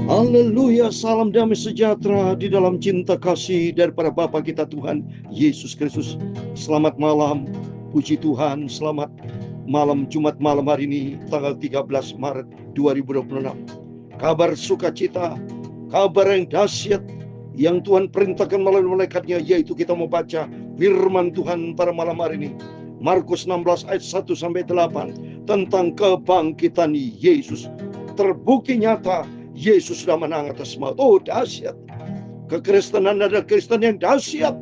Haleluya, salam damai sejahtera di dalam cinta kasih daripada Bapa kita Tuhan Yesus Kristus. Selamat malam, puji Tuhan, selamat malam Jumat malam hari ini tanggal 13 Maret 2026. Kabar sukacita, kabar yang dahsyat yang Tuhan perintahkan melalui malaikatnya, yaitu kita mau baca firman Tuhan pada malam hari ini. Markus 16 ayat 1 sampai 8 tentang kebangkitan Yesus. Terbukti nyata Yesus sudah menang atas maut. Oh, dahsyat. Kekristenan adalah Kristen yang dahsyat.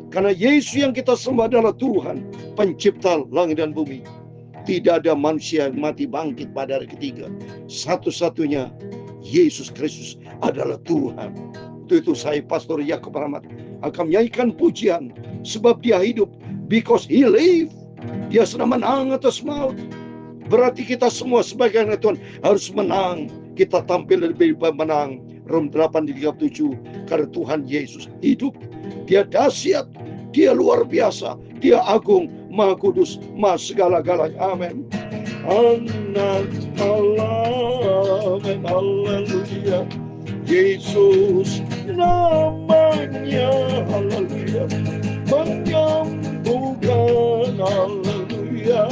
Karena Yesus yang kita sembah adalah Tuhan, pencipta langit dan bumi. Tidak ada manusia yang mati bangkit pada hari ketiga. Satu-satunya Yesus Kristus adalah Tuhan. Untuk itu saya, Pastor Yakub Rahmat, akan menyanyikan pujian. Sebab dia hidup. Because he live. Dia sudah menang atas maut. Berarti kita semua sebagai anak Tuhan harus menang. Kita tampil lebih menang. Rom 8:37. Karena Tuhan Yesus hidup. Dia dahsyat. Dia luar biasa. Dia agung, maha kudus, maha segala-galanya. Amin. Anak Allah, amin, haleluya. Yesus namanya, haleluya. Menyembuhkan, haleluya.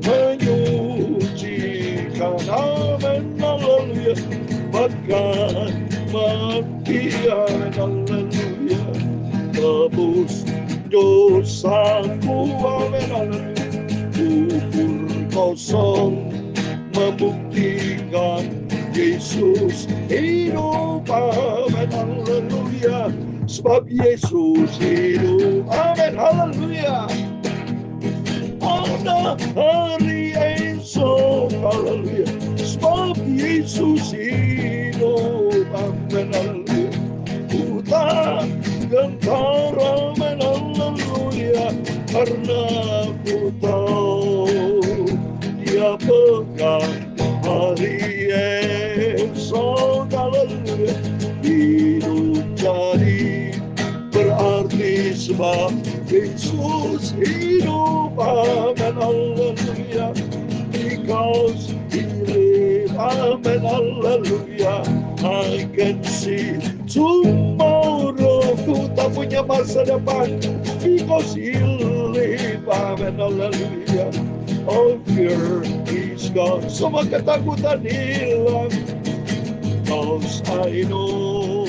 Menyucikan, amin, haleluya. Bahkan mati, amin, haleluya. Tebus dosaku, amin, haleluya. Kubur kosong membuktikan Yesus hidup, amin, haleluya. Sebab Yesus hidup, amin, haleluya. Ada hari esok, haleluya. Sebab Yesus hidup, amin, haleluya. Ku tak gentar, amin, haleluya. Karena ku tahu Dia pegang hari esok, haleluya. Hidup jadi berarti sebab Yesus hidup, amin, haleluya. Because he live, amin, haleluya. I can see tomorrow. Ku tak punya masa depan. Because he live, amin, haleluya. Oh, fear is gone. Semua ketakutan hilang. Cause I know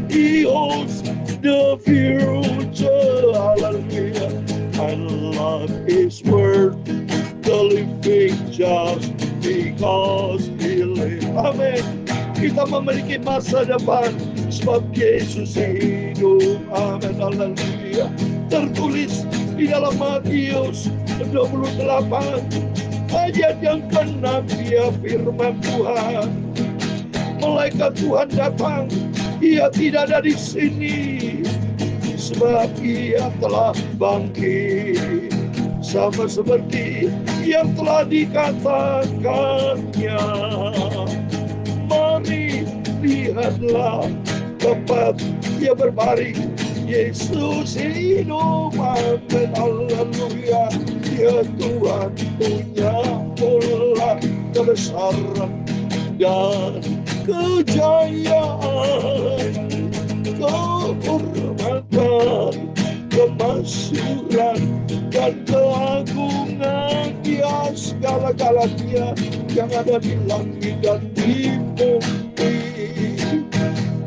He holds the future, hallelujah. And love is worth the living just because He lives. Amin. Kita memiliki masa depan sebab Yesus hidup, amin, haleluya. Tertulis di dalam Matius 28 ayat yang ke-6, dia firman Tuhan. Malaikat Tuhan datang, Ia tidak ada di sini sebab Ia telah bangkit, sama seperti yang telah dikatakannya. Mari lihatlah tempat Ia berbaring. Yesus hidup, amin, haleluya. Ya Tuhan punya mula kebesaran dan kejayaan, kehormatan, kemasyhuran dan keagungan. Dia segala-galanya yang ada di langit dan di bumi.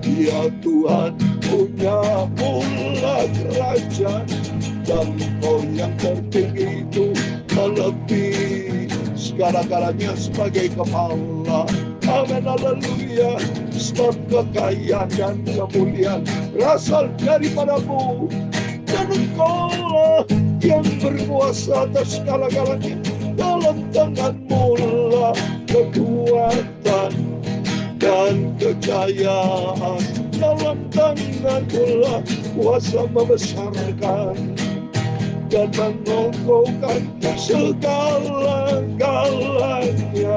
Ya Tuhan punya mula kerajaan, dan Kau yang tertinggi itu melebihi segala-galanya sebagai kepala. Amin, haleluya. Sebab kekayaan dan kemuliaan berasal daripadamu, dan Engkaulah yang berkuasa atas segala-galanya. Dalam tanganmu lah kekuatan dan kejayaan. Dalam tanganmu lah kuasa membesarkan dan mengokohkan segala-galanya.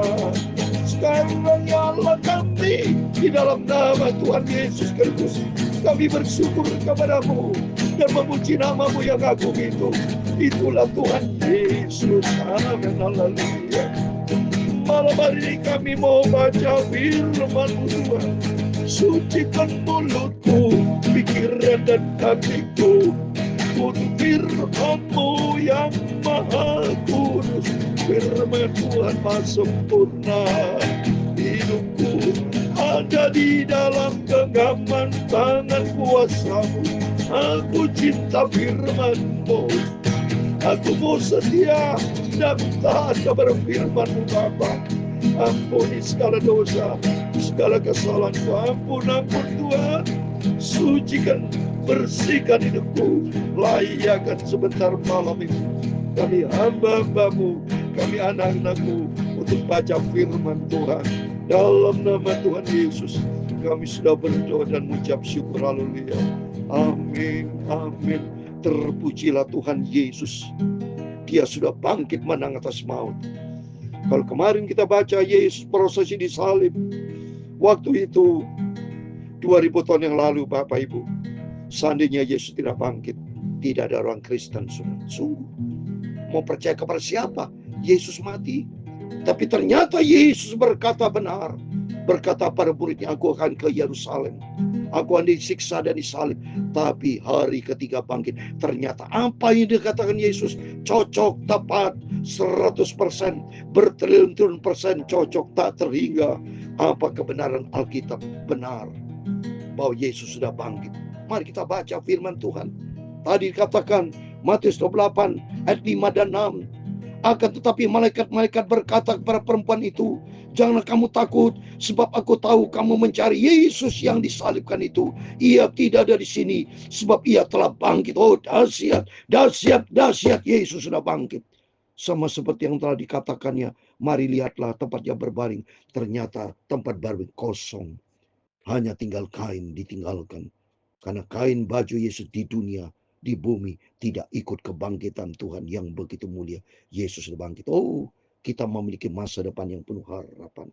Sekarang nyala kami di dalam nama Tuhan Yesus Kristus. Kami bersyukur kepadamu dan memuji namamu yang agung itu. Itulah Tuhan Yesus. Amin, haleluya. malam hari ini kami mau baca firman-Mu Tuhan. Sucikan mulutku, pikiran dan hatiku untuk firman-Mu yang maha kudus. Firman Tuhan maha sempurna. Hidupku ada di dalam genggaman tangan kuasa-Mu. Aku cinta firman-Mu. Aku mau setia dan taat kepada firman-Mu Bapa. Ampuni segala dosa, segala kesalahanku. Ampun Tuhan. Sucikan, bersihkan hidupku. Layakkan sebentar malam ini kami hamba-Hamba-Mu, kami anak-anak-Mu, untuk baca firman Tuhan. Dalam nama Tuhan Yesus kami sudah berdoa dan mengucap syukur. Haleluya. Amin, amin. Terpujilah Tuhan Yesus. Dia sudah bangkit menang atas maut. Kalau kemarin kita baca Yesus prosesi disalib, waktu itu 2000 tahun yang lalu, Bapak Ibu, seandainya Yesus tidak bangkit, tidak ada orang Kristen, saudara. Sungguh, mau percaya kepada siapa? Yesus mati. Tapi ternyata Yesus berkata benar, berkata pada muridnya, aku akan ke Yerusalem, aku akan disiksa dan disalib, tapi hari ketiga bangkit. Ternyata apa yang dikatakan Yesus cocok, tepat, 100%, bertriliun-triliun persen cocok, tak terhingga. Apa kebenaran Alkitab benar bahwa Yesus sudah bangkit. Mari kita baca firman Tuhan. Tadi dikatakan Matius 28 ayat 5 dan 6. Akan tetapi malaikat-malaikat berkata kepada perempuan itu, janganlah kamu takut, sebab aku tahu kamu mencari Yesus yang disalibkan itu. Ia tidak ada di sini, sebab ia telah bangkit. Oh, dahsyat, dahsyat, dahsyat. Yesus sudah bangkit. Sama seperti yang telah dikatakannya, mari lihatlah tempatnya berbaring. Ternyata tempat berbaring kosong. Hanya tinggal kain ditinggalkan. Karena kain baju Yesus di dunia, di bumi, tidak ikut kebangkitan Tuhan yang begitu mulia. Yesus sudah bangkit. Oh, kita memiliki masa depan yang penuh harapan.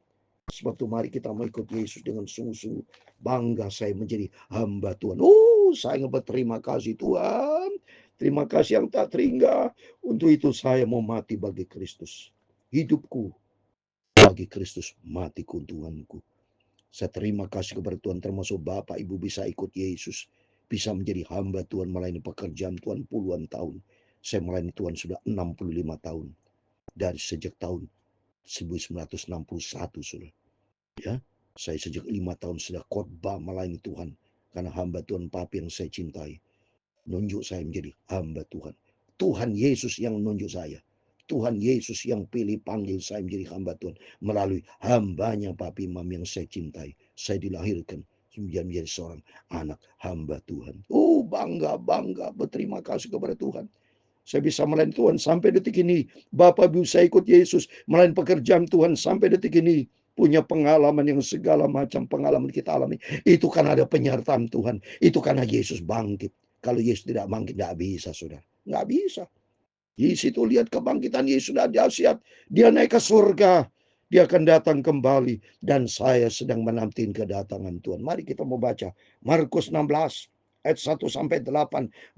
Sebab itu mari kita mau ikut Yesus dengan sungguh-sungguh. Bangga saya menjadi hamba Tuhan. Oh, saya berterima kasih Tuhan. Terima kasih yang tak terhingga. Untuk itu saya mau mati bagi Kristus. Hidupku bagi Kristus, mati keuntunganku. Saya terima kasih kepada Tuhan, termasuk Bapak Ibu bisa ikut Yesus, bisa menjadi hamba Tuhan, melayani pekerjaan Tuhan puluhan tahun. Saya melayani Tuhan sudah 65 tahun. Dari sejak tahun 1961 sudah. Ya, saya sejak 5 tahun sudah khotbah melayani Tuhan. Karena hamba Tuhan Papi yang saya cintai, nunjuk saya menjadi hamba Tuhan. Tuhan Yesus yang nunjuk saya. Tuhan Yesus yang pilih panggil saya menjadi hamba Tuhan. Melalui hambanya Papi Imam yang saya cintai. Saya dilahirkan menjadi seorang anak hamba Tuhan. Oh, bangga, berterima kasih kepada Tuhan. Saya bisa melayani Tuhan sampai detik ini. Bapak Ibu saya ikut Yesus melayani pekerjaan Tuhan sampai detik ini. Punya pengalaman yang segala macam pengalaman kita alami. Itu kan ada penyertaan Tuhan. Itu karena Yesus bangkit. Kalau Yesus tidak bangkit, tidak bisa, saudara. Nggak bisa. Di situ lihat kebangkitan Yesus sudah dahsyat. Dia naik ke surga. Dia akan datang kembali. Dan saya sedang menanti kedatangan Tuhan. Mari kita mau baca. Markus 16 ayat 1-8.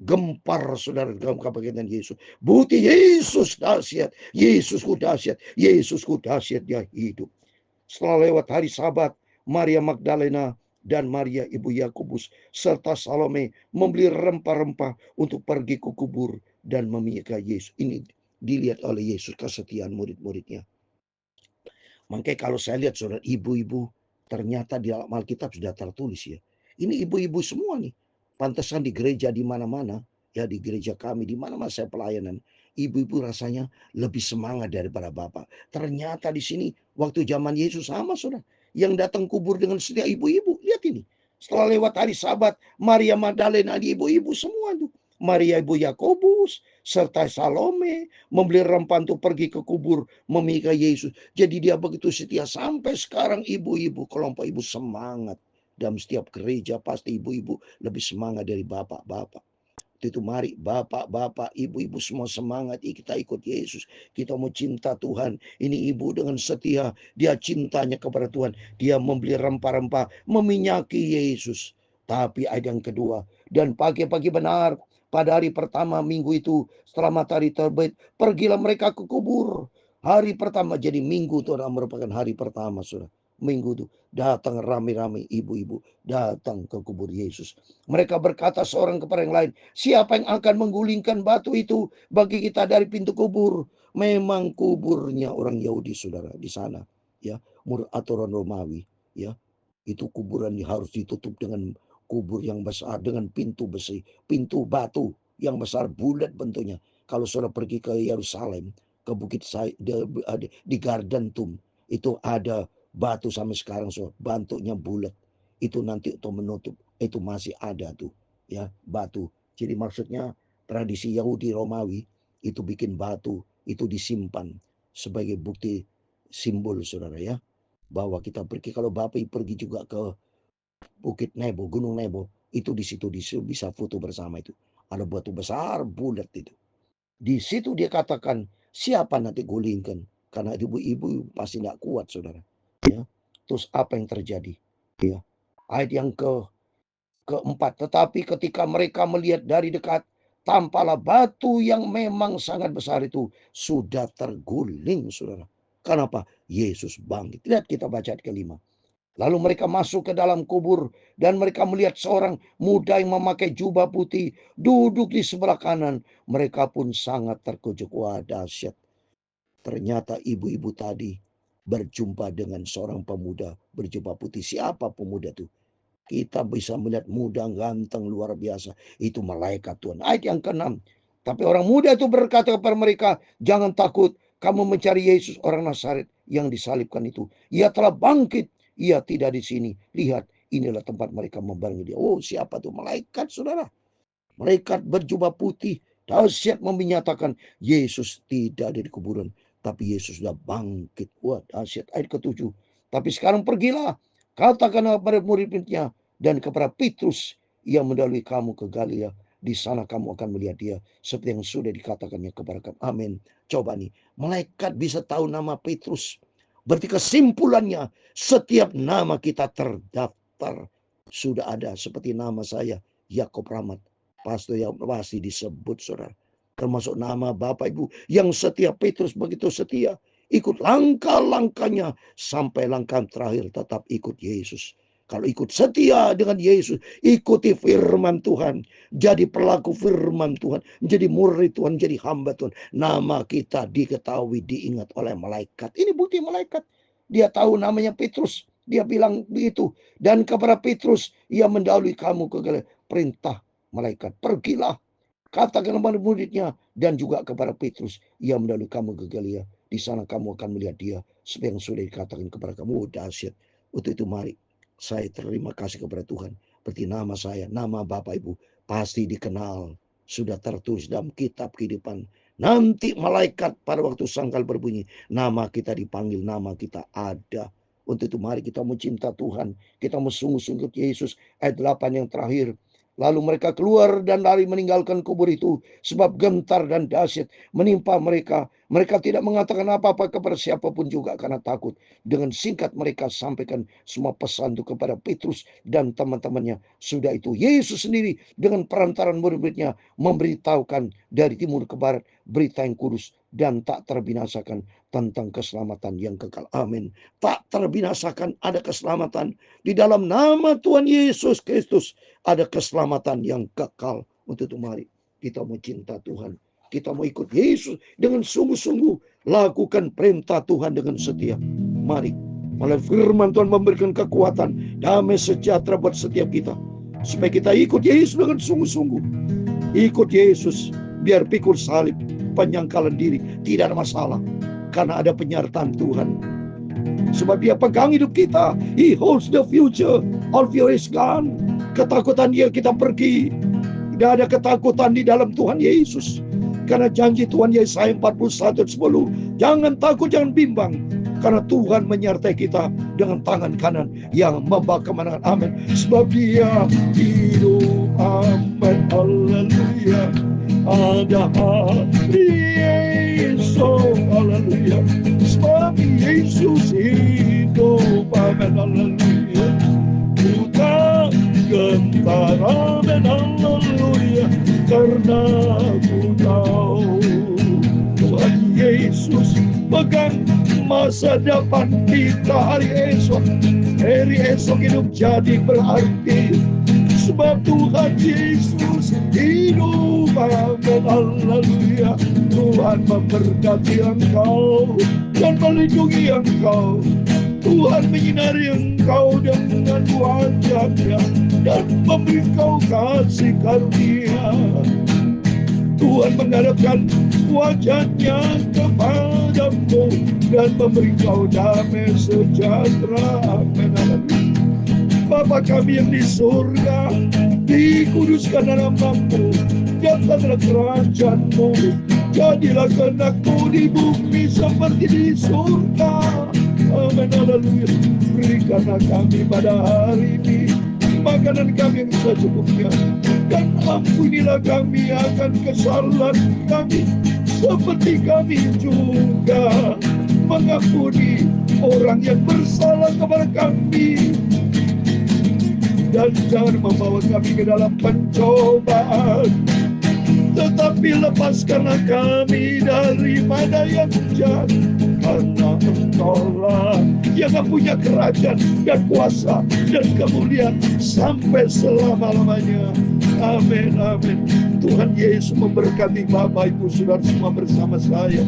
Gempar saudara dalam kebangkitan Yesus. Bukti Yesus dahsyat. Yesusku dahsyat. Yesusku dahsyat. Dia hidup. Setelah lewat hari Sabat, Maria Magdalena dan Maria ibu Yakobus serta Salome membeli rempah-rempah untuk pergi ke kubur dan memikirkan Yesus. Ini dilihat oleh Yesus kesetiaan murid-muridnya. Makanya kalau saya lihat saudara, ibu-ibu ternyata di dalam Alkitab sudah tertulis ya. Ini ibu-ibu semua nih. Pantesan di gereja di mana-mana, ya di gereja kami di mana-mana saya pelayanan, ibu-ibu rasanya lebih semangat daripada bapak. Ternyata di sini waktu zaman Yesus sama saudara. Yang datang kubur dengan setia ibu-ibu. Lihat ini. Setelah lewat hari Sabat, Maria Magdalena ibu-ibu semua tuh. Maria ibu Yakobus serta Salome membeli rempah untuk pergi ke kubur memikirkan Yesus. Jadi dia begitu setia sampai sekarang ibu-ibu, kelompok ibu semangat. Dalam setiap gereja pasti ibu-ibu lebih semangat dari bapak-bapak. Itu mari bapak-bapak, ibu-ibu semua semangat. Kita ikut Yesus. Kita mau cinta Tuhan. Ini ibu dengan setia. Dia cintanya kepada Tuhan. Dia membeli rempah-rempah. Meminyaki Yesus. Tapi ayat yang kedua. Dan pagi-pagi benar. Pada hari pertama minggu itu. Setelah matahari terbit. Pergilah mereka ke kubur. Hari pertama jadi minggu itu adalah merupakan hari pertama, saudara. Minggu itu datang rame-rame ibu-ibu datang ke kubur Yesus. Mereka berkata seorang kepada yang lain, siapa yang akan menggulingkan batu itu bagi kita dari pintu kubur? Memang kuburnya orang Yahudi, saudara, di sana, ya, menurut aturan Romawi, ya, itu kuburan harus ditutup dengan kubur yang besar, dengan pintu besi, pintu batu yang besar bulat bentuknya. Kalau saudara pergi ke Yerusalem, ke Bukit di Garden Tomb, itu ada batu sampai sekarang, so bentuknya bulat. Itu nanti untuk menutup, itu masih ada tuh, ya, batu. Jadi maksudnya tradisi Yahudi Romawi itu bikin batu itu disimpan sebagai bukti simbol, saudara, ya, bahwa kita pergi. Kalau Bapak pergi juga ke Bukit Nebo, Gunung Nebo, itu di situ bisa foto bersama itu. Ada batu besar bulat itu. Di situ dia katakan, siapa nanti gulingkan? Karena ibu-ibu pasti tidak kuat, saudara. Ya. Terus apa yang terjadi? Ya. Ayat yang keempat, tetapi ketika mereka melihat dari dekat, tampaklah batu yang memang sangat besar itu sudah terguling, saudara. Kenapa? Yesus bangkit. Lihat, kita baca ayat kelima. Lalu mereka masuk ke dalam kubur dan mereka melihat seorang muda yang memakai jubah putih duduk di sebelah kanan. Mereka pun sangat terkejut. Wah, dahsyat. Ternyata ibu-ibu tadi berjumpa dengan seorang pemuda berjubah putih. Siapa pemuda itu? Kita bisa melihat muda, ganteng, luar biasa. Itu malaikat Tuhan. Ayat yang ke-6. Tapi orang muda itu berkata kepada mereka, jangan takut, kamu mencari Yesus orang Nazaret yang disalibkan itu. Ia telah bangkit. Ia tidak di sini. Lihat, inilah tempat mereka membaringi dia. Oh, siapa tuh? Malaikat, saudara. Malaikat berjubah putih. Dahsyat menyatakan Yesus tidak ada di kuburan, tapi Yesus sudah bangkit. Wah, dahsyat. Ayat ke-7. Tapi sekarang pergilah, katakanlah kepada murid-muridnya dan kepada Petrus, ia mendahului kamu ke Galilea. Di sana kamu akan melihat dia seperti yang sudah dikatakannya kepada kamu. Amin. Coba nih, malaikat bisa tahu nama Petrus. Berarti kesimpulannya, setiap nama kita terdaftar. Sudah ada, seperti nama saya, Yakob Rahmat. Pasti yang pasti disebut, saudara. Termasuk nama Bapak Ibu yang setia. Petrus begitu setia. Ikut langkah-langkahnya sampai langkah terakhir, tetap ikut Yesus. Kalau ikut setia dengan Yesus, ikuti firman Tuhan, jadi pelaku firman Tuhan, jadi murid Tuhan, jadi hamba Tuhan. Nama kita diketahui, diingat oleh malaikat. Ini bukti malaikat. Dia tahu namanya Petrus. Dia bilang begitu. Dan kepada Petrus, ia mendahului kamu ke Galilea. Perintah malaikat, pergilah, katakan kepada muridnya dan juga kepada Petrus, ia mendahului kamu ke Galilea. Di sana kamu akan melihat dia seperti yang sudah dikatakan kepada kamu. Dahsyat. Untuk itu mari saya terima kasih kepada Tuhan. Berarti nama saya, nama Bapak Ibu pasti dikenal, sudah tertulis dalam kitab kehidupan. Nanti malaikat pada waktu sangkal berbunyi, nama kita dipanggil, nama kita ada. Untuk itu mari kita mencinta Tuhan, kita sungguh-sungguh Yesus. Ayat 8 yang terakhir. Lalu mereka keluar dan lari meninggalkan kubur itu, sebab gentar dan dahsyat menimpa mereka. Mereka tidak mengatakan apa-apa kepada siapapun juga karena takut. Dengan singkat mereka sampaikan semua pesan itu kepada Petrus dan teman-temannya. Sudah itu Yesus sendiri dengan perantaran murid-muridnya memberitahukan dari timur ke barat berita yang kudus dan tak terbinasakan tentang keselamatan yang kekal. Amin. Tak terbinasakan, ada keselamatan di dalam nama Tuhan Yesus Kristus. Ada keselamatan yang kekal. Untuk itu mari kita mau cinta Tuhan, kita mau ikut Yesus dengan sungguh-sungguh, lakukan perintah Tuhan dengan setia. Mari, melalui firman Tuhan memberikan kekuatan, damai sejahtera buat setiap kita, supaya kita ikut Yesus dengan sungguh-sungguh. Ikut Yesus, biar pikul salib, penyangkalan diri, tidak ada masalah, karena ada penyertaan Tuhan. Sebab dia pegang hidup kita. He holds the future. All fear is gone. Ketakutan dia kita pergi. Tidak ada ketakutan di dalam Tuhan Yesus. Karena janji Tuhan Yesaya 41:10. Jangan takut, jangan bimbang. Karena Tuhan menyertai kita dengan tangan kanan yang membawa kemenangan. Amin. Sebab dia hidup. Amin. Haleluya. Ada Yesus. Haleluya. Sebab Yesus hidup. Amin. Haleluya. Bukan gentar. Amin. Haleluya. Karena ku tahu Tuhan Yesus pegang masa depan kita hari esok. Hari esok hidup jadi berarti, sebab Tuhan Yesus hidup. Amin, haleluya. Tuhan memberkati engkau dan melindungi engkau. Tuhan menyinari engkau dengan wajah-Nya dan memberi engkau kasih karunia. Tuhan menghadapkan wajah-Nya kepadamu dan memberi engkau damai sejahtera. Amin. Bapa kami yang di surga, dikuduskan namamu, datanglah kerajaan-Mu, jadilah kehendak-Mu di bumi seperti di surga. Amin, haleluya. Berikanlah kami pada hari ini makanan kami yang secukupnya, dan ampunilah kami akan kesalahan kami, seperti kami juga mengampuni orang yang bersalah kepada kami. Dan jangan membawa kami ke dalam pencobaan, tetapi lepaskanlah kami daripada yang jahat. Karena Engkau-lah yang mempunyai kerajaan dan kuasa dan kemuliaan sampai selama-lamanya. Amin, amin. Tuhan Yesus memberkati Bapak Ibu Saudara semua bersama saya.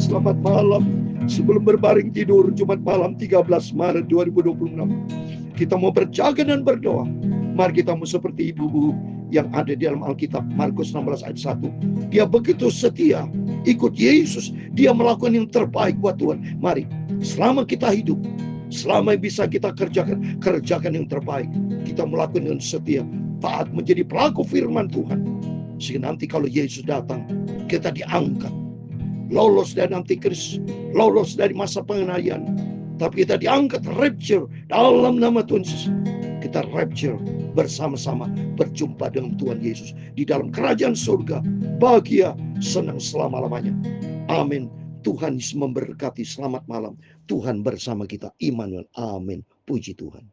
Selamat malam. Sebelum berbaring tidur Jumat malam 13 Maret 2026, kita mau berjaga dan berdoa. Mari kita mau seperti ibu-ibu yang ada di dalam Alkitab, Markus 16 ayat 1. Dia begitu setia, ikut Yesus. Dia melakukan yang terbaik buat Tuhan. Mari, selama kita hidup, selama bisa kita kerjakan yang terbaik. Kita melakukan yang setia, taat, menjadi pelaku firman Tuhan. Sehingga nanti kalau Yesus datang, kita diangkat. Lolos dari antikris, lolos dari masa penganiayaan. Tapi kita diangkat, rapture dalam nama Tuhan Yesus. Kita rapture bersama-sama berjumpa dengan Tuhan Yesus di dalam kerajaan surga, bahagia, senang selama-lamanya. Amin. Tuhan Yesus memberkati. Selamat malam. Tuhan bersama kita. Immanuel. Amin. Puji Tuhan.